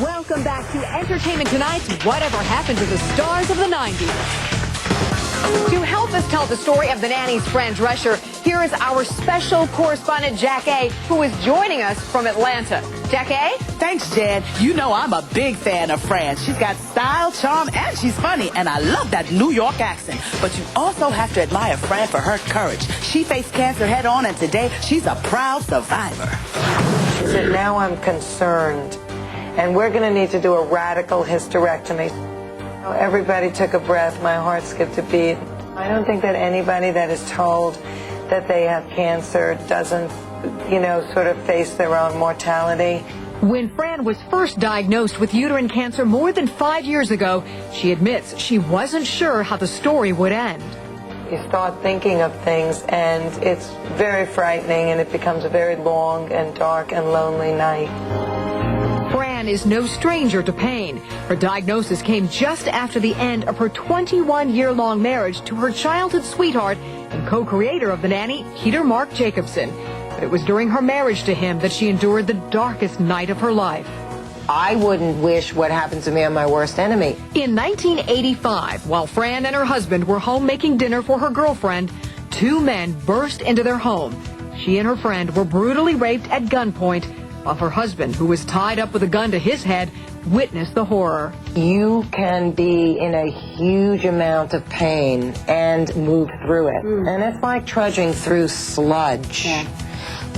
Welcome back to Entertainment Tonight's Whatever Happened to the Stars of the 90s. To help us tell the story of the nanny's Fran Drescher, here is our special correspondent, Jack A., who is joining us from Atlanta. Jack A.? Thanks, Jen. You know I'm a big fan of Fran. She's got style, charm, and she's funny, and I love that New York accent. But you also have to admire Fran for her courage. She faced cancer head-on, and today she's a proud survivor. Now I'm concerned, and we're going to need to do a radical hysterectomy. Everybody took a breath. My heart skipped a beat. I don't think that anybody that is told that they have cancer doesn't, sort of face their own mortality. When Fran was first diagnosed with uterine cancer more than 5 years ago, she admits she wasn't sure how the story would end. You start thinking of things, and it's very frightening, and it becomes a very long and dark and lonely night. Fran is no stranger to pain. Her diagnosis came just after the end of her 21-year-long marriage to her childhood sweetheart and co-creator of The Nanny, Peter Mark Jacobson. But it was during her marriage to him that she endured the darkest night of her life. I wouldn't wish what happened to me on my worst enemy. In 1985, while Fran and her husband were home making dinner for her girlfriend, two men burst into their home. She and her friend were brutally raped at gunpoint, while her husband, who was tied up with a gun to his head, witnessed the horror. You can be in a huge amount of pain and move through it. And it's like trudging through sludge. Yeah.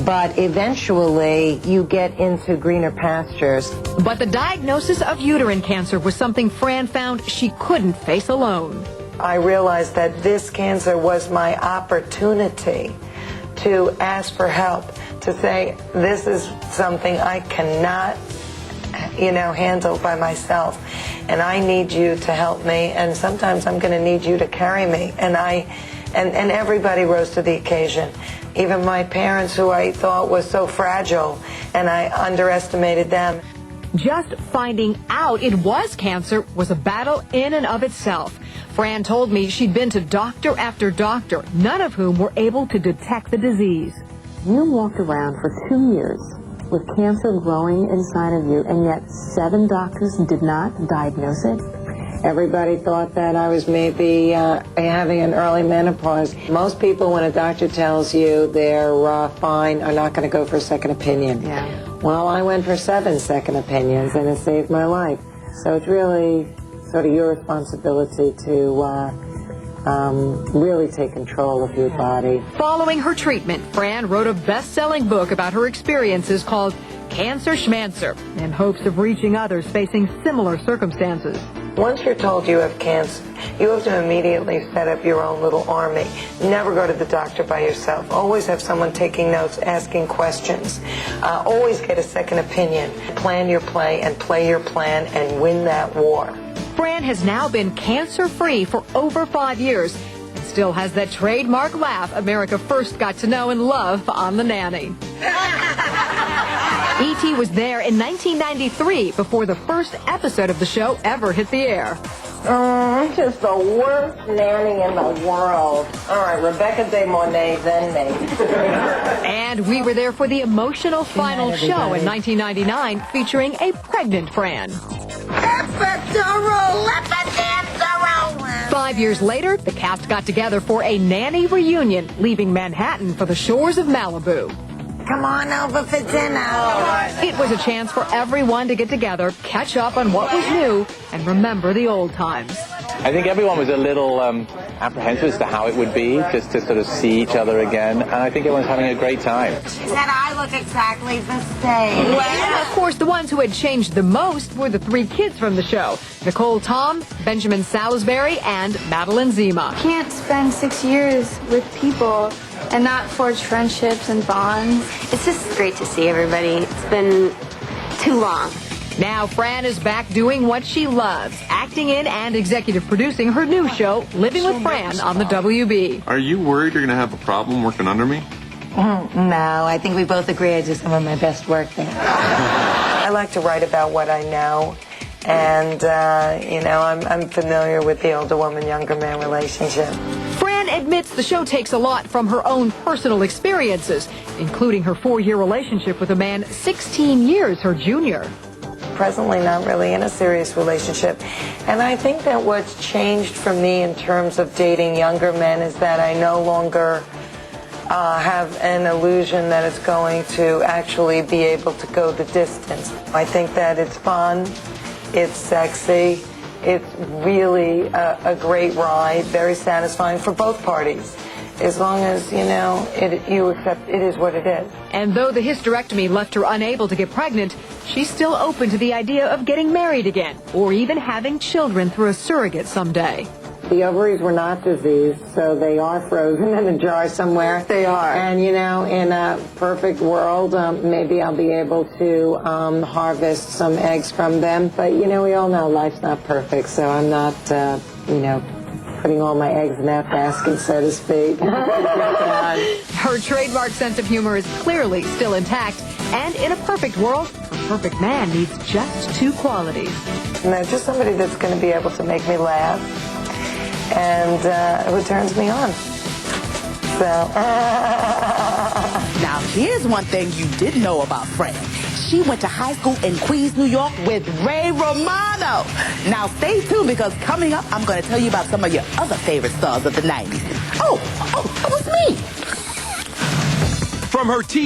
But eventually, you get into greener pastures. But the diagnosis of uterine cancer was something Fran found she couldn't face alone. I realized that this cancer was my opportunity to ask for help, to say, this is something I cannot, handle by myself, and I need you to help me, and sometimes I'm going to need you to carry me. And everybody rose to the occasion. Even my parents, who I thought was so fragile, and I underestimated them. Just finding out it was cancer was a battle in and of itself. Fran told me she'd been to doctor after doctor, none of whom were able to detect the disease. You walked around for 2 years with cancer growing inside of you, and yet 7 doctors did not diagnose it? Everybody thought that I was maybe having an early menopause. Most people, when a doctor tells you they're fine, are not going to go for a second opinion. Yeah. Well, I went for 7 second opinions, and it saved my life. So it's really sort of your responsibility to really take control of your body. Following her treatment, Fran wrote a best-selling book about her experiences called Cancer Schmancer, in hopes of reaching others facing similar circumstances. Once you're told you have cancer, you have to immediately set up your own little army. Never go to the doctor by yourself. Always have someone taking notes, asking questions. Always get a second opinion. Plan your play and play your plan and win that war. Fran has now been cancer-free for over 5 years and still has that trademark laugh America first got to know and love on The Nanny. E.T. was there in 1993 before the first episode of the show ever hit the air. I'm just the worst nanny in the world. All right, Rebecca De Mornay, then me. And we were there for the emotional final show in 1999 featuring a pregnant Fran. 5 years later, the cast got together for a nanny reunion, leaving Manhattan for the shores of Malibu. Come on over for dinner. It was a chance for everyone to get together, catch up on what was new, and remember the old times. I think everyone was a little apprehensive as to how it would be, just to sort of see each other again, and I think everyone's having a great time. She said I look exactly the same. Well, of course, the ones who had changed the most were the 3 kids from the show: Nicole Tom, Benjamin Salisbury, and Madeline Zima. Can't spend 6 years with people and not forge friendships and bonds. It's just great to see everybody. It's been too long. Now Fran is back doing what she loves, acting in and executive producing her new show, Living with Fran, on the WB. Are you worried you're going to have a problem working under me? No, I think we both agree I do some of my best work there. I like to write about what I know. And, I'm familiar with the older woman, younger man relationship. Fran admits the show takes a lot from her own personal experiences, including her 4-year relationship with a man 16 years her junior. presently not really in a serious relationship. And I think that what's changed for me in terms of dating younger men is that I no longer have an illusion that it's going to actually be able to go the distance. I think that it's fun, it's sexy, it's really a great ride, very satisfying for both parties. As long as, you know, you accept it is what it is. And though the hysterectomy left her unable to get pregnant, she's still open to the idea of getting married again, or even having children through a surrogate someday. The ovaries were not diseased, so they are frozen in a jar somewhere. They are. And, you know, in a perfect world, maybe I'll be able to harvest some eggs from them. But, you know, we all know life's not perfect, so I'm not, you know, putting all my eggs in that basket, so to speak. Her trademark sense of humor is clearly still intact, and in a perfect world, her perfect man needs just two qualities. No, just somebody that's going to be able to make me laugh and who turns me on. So. Now, here's one thing you didn't know about Fran. She went to high school in Queens, New York with Ray Romano. Now, stay tuned, because coming up, I'm going to tell you about some of your other favorite stars of the 90s. Oh, it was me. From her TV